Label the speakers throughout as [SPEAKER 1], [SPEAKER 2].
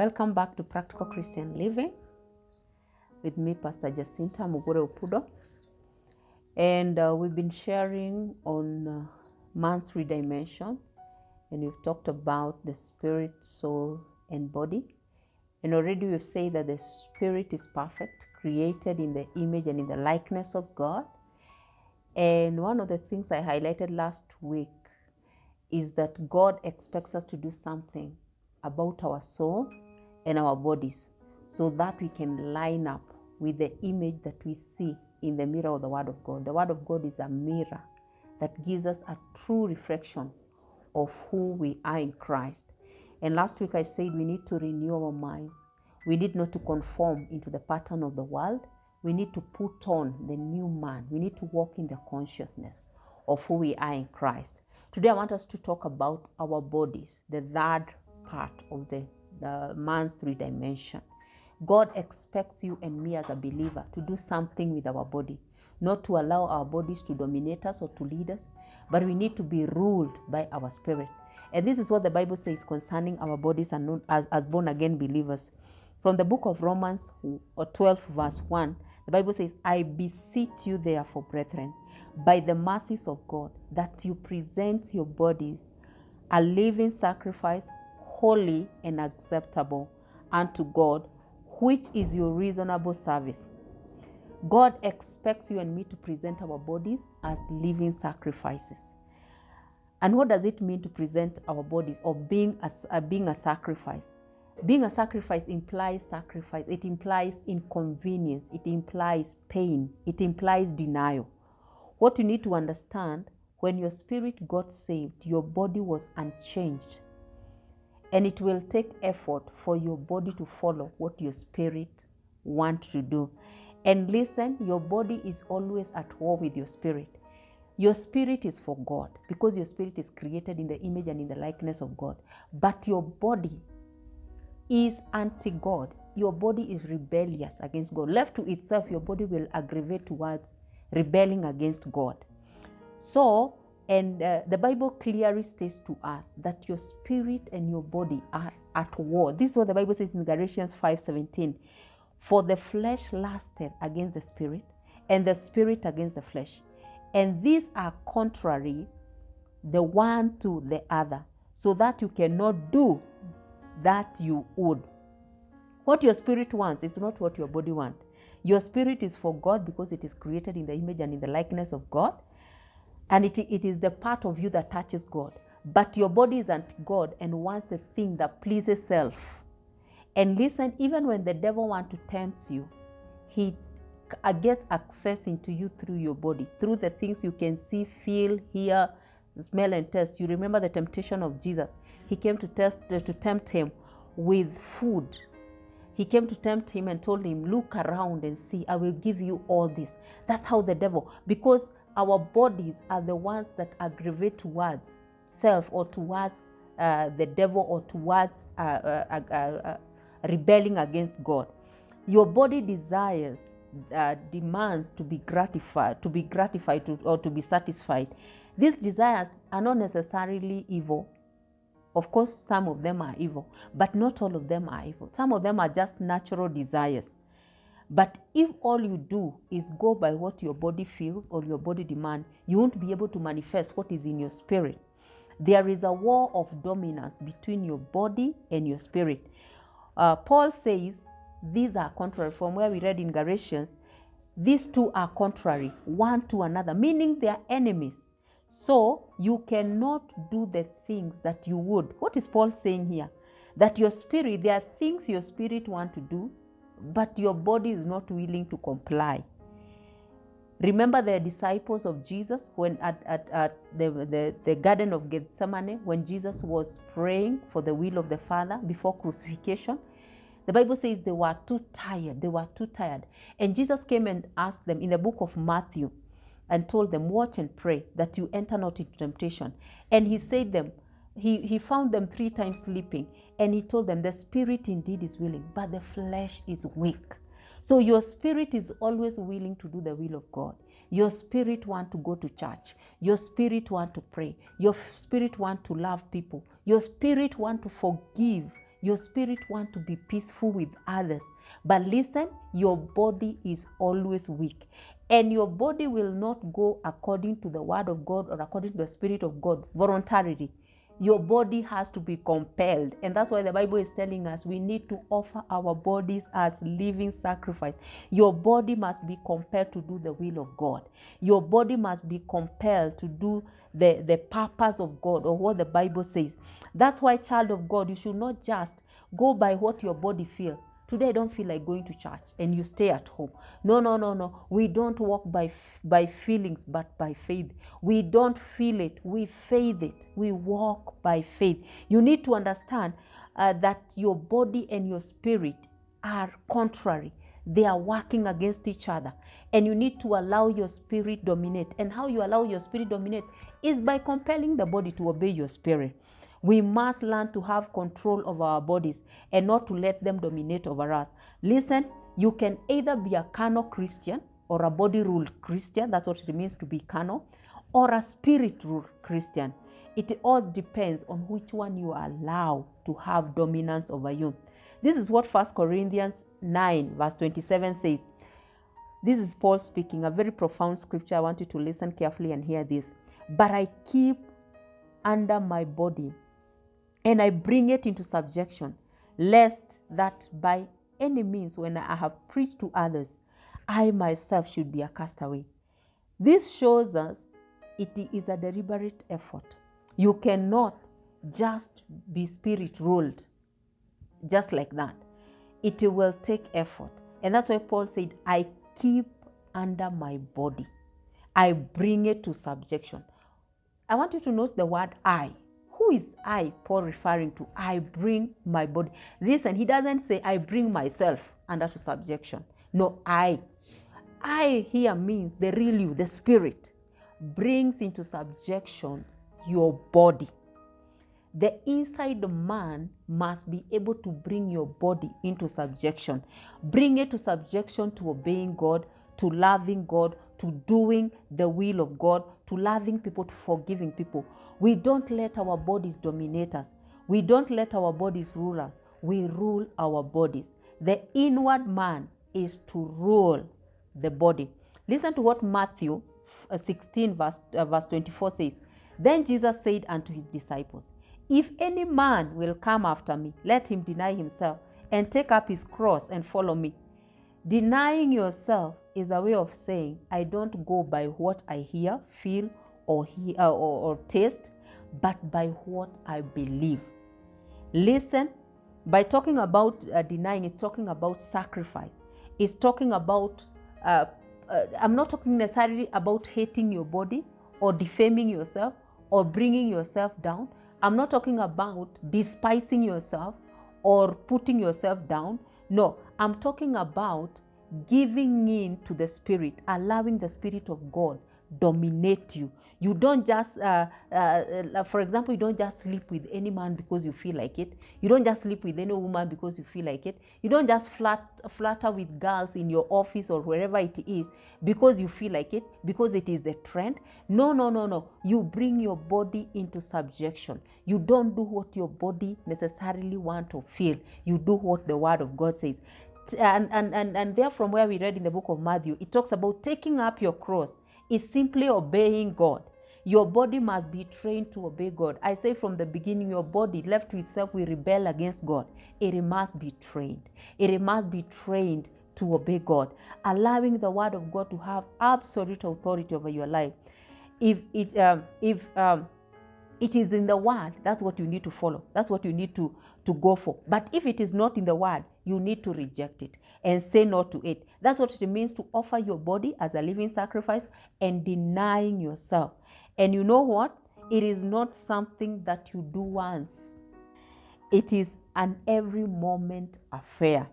[SPEAKER 1] Welcome back to Practical Christian Living with me, Pastor Jacinta Mugure Upudo. And we've been sharing on man's three dimension, and we've talked about the spirit, soul, and body. And already we've said that the spirit is perfect, created in the image and in the likeness of God. And one of the things I highlighted last week is that God expects us to do something about our soul and our bodies so that we can line up with the image that we see in the mirror of the Word of God. The Word of God is a mirror that gives us a true reflection of who we are in Christ. And last week I said we need to renew our minds. We need not to conform into the pattern of the world. We need to put on the new man. We need to walk in the consciousness of who we are in Christ. Today I want us to talk about our bodies, the third part of the man's three dimension. God expects you and me as a believer to do something with our body, not to allow our bodies to dominate us or to lead us, but we need to be ruled by our spirit. And this is what the Bible says concerning our bodies and as born again believers. From the book of Romans 12 verse 1, the Bible says, I beseech you therefore, brethren, by the mercies of God, that you present your bodies a living sacrifice, holy and acceptable unto God, which is your reasonable service. God expects you and me to present our bodies as living sacrifices. And what does it mean to present our bodies or being a sacrifice? Being a sacrifice implies sacrifice. It implies inconvenience. It implies pain. It implies denial. What you need to understand, when your spirit got saved, your body was unchanged. And it will take effort for your body to follow what your spirit wants to do. And listen, your body is always at war with your spirit. Your spirit is for God because your spirit is created in the image and in the likeness of God. But your body is anti-God. Your body is rebellious against God. Left to itself, your body will aggravate towards rebelling against God. So, and the Bible clearly states to us that your spirit and your body are at war. This is what the Bible says in Galatians 5:17. For the flesh lusteth against the spirit, and the spirit against the flesh. And these are contrary the one to the other, so that you cannot do that you would. What your spirit wants is not what your body wants. Your spirit is for God because it is created in the image and in the likeness of God. And it is the part of you that touches God. But your body is anti-God and wants the thing that pleases self. And listen, even when the devil wants to tempt you, he gets access into you through your body, through the things you can see, feel, hear, smell, and taste. You remember the temptation of Jesus. He came to tempt him with food. He came to tempt him and told him, look around and see, I will give you all this. That's how the devil, because our bodies are the ones that aggravate towards self or towards the devil or towards rebelling against God. Your body desires, demands to be gratified, or to be satisfied. These desires are not necessarily evil. Of course, some of them are evil, but not all of them are evil. Some of them are just natural desires. But if all you do is go by what your body feels or your body demands, you won't be able to manifest what is in your spirit. There is a war of dominance between your body and your spirit. Paul says these are contrary. From where we read in Galatians, these two are contrary one to another, meaning they are enemies. So you cannot do the things that you would. What is Paul saying here? That your spirit, there are things your spirit wants to do, but your body is not willing to comply. Remember the disciples of Jesus when at the Garden of Gethsemane, when Jesus was praying for the will of the Father before crucifixion. The Bible says they were too tired. They were too tired. And Jesus came and asked them in the book of Matthew and told them, watch and pray that you enter not into temptation. And he said them, he found them 3 times sleeping. And he told them, the spirit indeed is willing, but the flesh is weak. So your spirit is always willing to do the will of God. Your spirit wants to go to church. Your spirit wants to pray. Your spirit wants to love people. Your spirit wants to forgive Your spirit wants to be peaceful with others. But listen, your body is always weak. And your body will not go according to the word of God or according to the Spirit of God voluntarily. Your body has to be compelled. And that's why the Bible is telling us we need to offer our bodies as living sacrifice. Your body must be compelled to do the will of God. Your body must be compelled to do the purpose of God or what the Bible says. That's why, child of God, you should not just go by what your body feels. Today I don't feel like going to church, and you stay at home. No. We don't walk by feelings, but by faith. We don't feel it, we faith it. We walk by faith. You need to understand that your body and your spirit are contrary. They are working against each other, and you need to allow your spirit dominate. And how you allow your spirit dominate is by compelling the body to obey your spirit. We must learn to have control of our bodies and not to let them dominate over us. Listen, you can either be a carnal Christian or a body-ruled Christian. That's what it means to be carnal. Or a spirit-ruled Christian. It all depends on which one you allow to have dominance over you. This is what 1 Corinthians 9 verse 27 says. This is Paul speaking, a very profound scripture. I want you to listen carefully and hear this. But I keep under my body, and I bring it into subjection, lest that by any means, when I have preached to others, I myself should be a castaway. This shows us it is a deliberate effort. You cannot just be spirit-ruled just like that. It will take effort. And that's why Paul said, I keep under my body. I bring it to subjection. I want you to note the word I. Who is I, Paul referring to? I bring my body. Listen, he doesn't say I bring myself under to subjection. No, I. I here means the real you, the spirit, brings into subjection your body. The inside man must be able to bring your body into subjection. Bring it to subjection to obeying God, to loving God, to doing the will of God, to loving people, to forgiving people. We don't let our bodies dominate us. We don't let our bodies rule us. We rule our bodies. The inward man is to rule the body. Listen to what Matthew 16 verse 24 says. Then Jesus said unto his disciples, if any man will come after me, let him deny himself and take up his cross and follow me. Denying yourself is a way of saying, I don't go by what I hear, feel, or taste, but by what I believe. Listen, by talking about denying, it's talking about sacrifice. It's talking about, I'm not talking necessarily about hating your body or defaming yourself or bringing yourself down. I'm not talking about despising yourself or putting yourself down. No, I'm talking about giving in to the Spirit, allowing the Spirit of God dominate you. You don't just, for example, you don't just sleep with any man because you feel like it. You don't just sleep with any woman because you feel like it. You don't just flutter with girls in your office or wherever it is because you feel like it, because it is the trend. No. You bring your body into subjection. You don't do what your body necessarily want or feel. You do what the Word of God says. And there from where we read in the book of Matthew, it talks about taking up your cross is simply obeying God. Your body must be trained to obey God. I say from the beginning, your body left to itself will rebel against God. It must be trained. It must be trained to obey God, allowing the Word of God to have absolute authority over your life. If it is in the Word, that's what you need to follow. That's what you need to go for. But if it is not in the Word, you need to reject it and say no to it. That's what it means to offer your body as a living sacrifice and denying yourself. And you know what? It is not something that you do once. It is an every moment affair.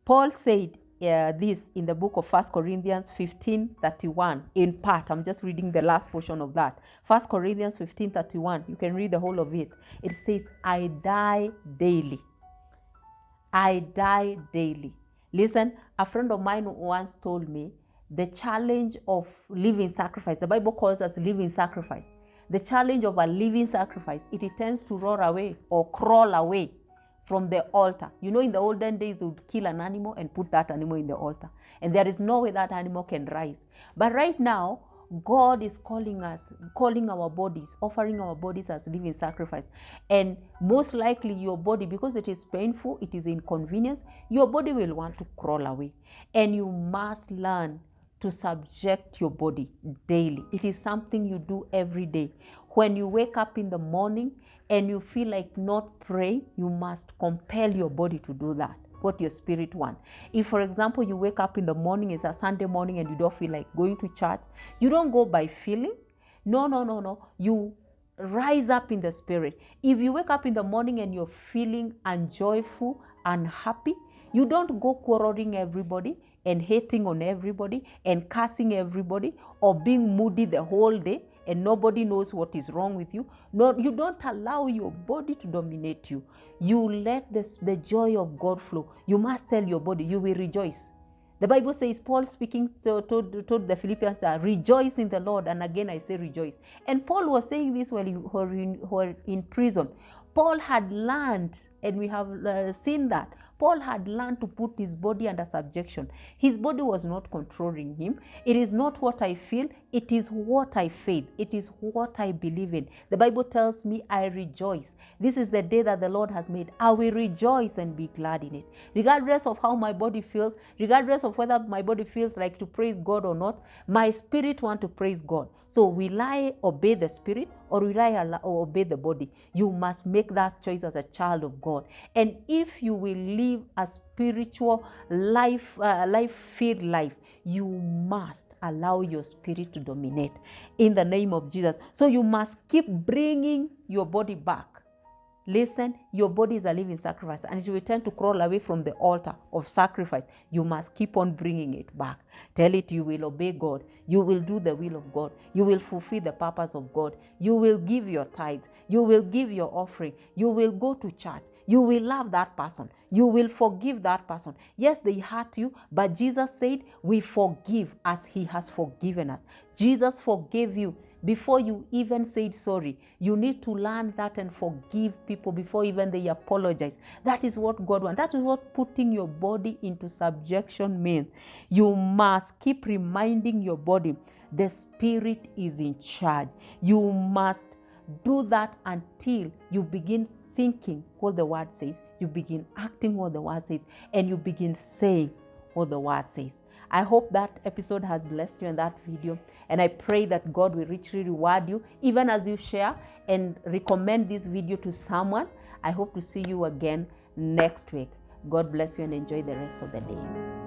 [SPEAKER 1] Paul said this in the book of 1 Corinthians 15:31 in part. I'm just reading the last portion of that. 1 Corinthians 15:31. You can read the whole of it. It says, I die daily. I die daily. Listen, a friend of mine once told me the challenge of living sacrifice, the Bible calls us living sacrifice. The challenge of a living sacrifice, it tends to roll away or crawl away from the altar. You know, in the olden days, they would kill an animal and put that animal in the altar. And there is no way that animal can rise. But right now, God is calling us, calling our bodies, offering our bodies as living sacrifice. And most likely your body, because it is painful, it is inconvenience, your body will want to crawl away. And you must learn to subject your body daily. It is something you do every day. When you wake up in the morning and you feel like not praying, you must compel your body to do that, what your spirit wants. If, for example, you wake up in the morning, it's a Sunday morning, and you don't feel like going to church, you don't go by feeling. No. You rise up in the spirit. If you wake up in the morning and you're feeling unjoyful, unhappy, you don't go quarreling everybody and hating on everybody and cursing everybody or being moody the whole day and nobody knows what is wrong with you. No, you don't allow your body to dominate you. You let the joy of God flow. You must tell your body, you will rejoice. The Bible says, Paul speaking to the Philippians, rejoice in the Lord. And again, I say rejoice. And Paul was saying this while he were in prison. Paul had learned, and we have seen that, Paul had learned to put his body under subjection. His body was not controlling him. It is not what I feel. It is what I faith. It is what I believe in. The Bible tells me I rejoice. This is the day that the Lord has made. I will rejoice and be glad in it. Regardless of how my body feels, regardless of whether my body feels like to praise God or not, my spirit wants to praise God. So will I obey the spirit or will I obey the body? You must make that choice as a child of God. And if you will live a spiritual life, life-filled life, you must allow your spirit to dominate in the name of Jesus. So you must keep bringing your body back. Listen, your body is a living sacrifice and it will tend to crawl away from the altar of sacrifice. You must keep on bringing it back. Tell it you will obey God. You will do the will of God. You will fulfill the purpose of God. You will give your tithes. You will give your offering. You will go to church. You will love that person. You will forgive that person. Yes, they hurt you, but Jesus said we forgive as he has forgiven us. Jesus forgave you before you even said sorry. You need to learn that and forgive people before even they apologize. That is what God wants. That is what putting your body into subjection means. You must keep reminding your body the spirit is in charge. You must do that until you begin thinking what the word says, you begin acting what the word says, and you begin saying what the word says. I hope that episode has blessed you in that video, and I pray that God will richly reward you even as you share and recommend this video to someone. I hope to see you again next week. God bless you and enjoy the rest of the day.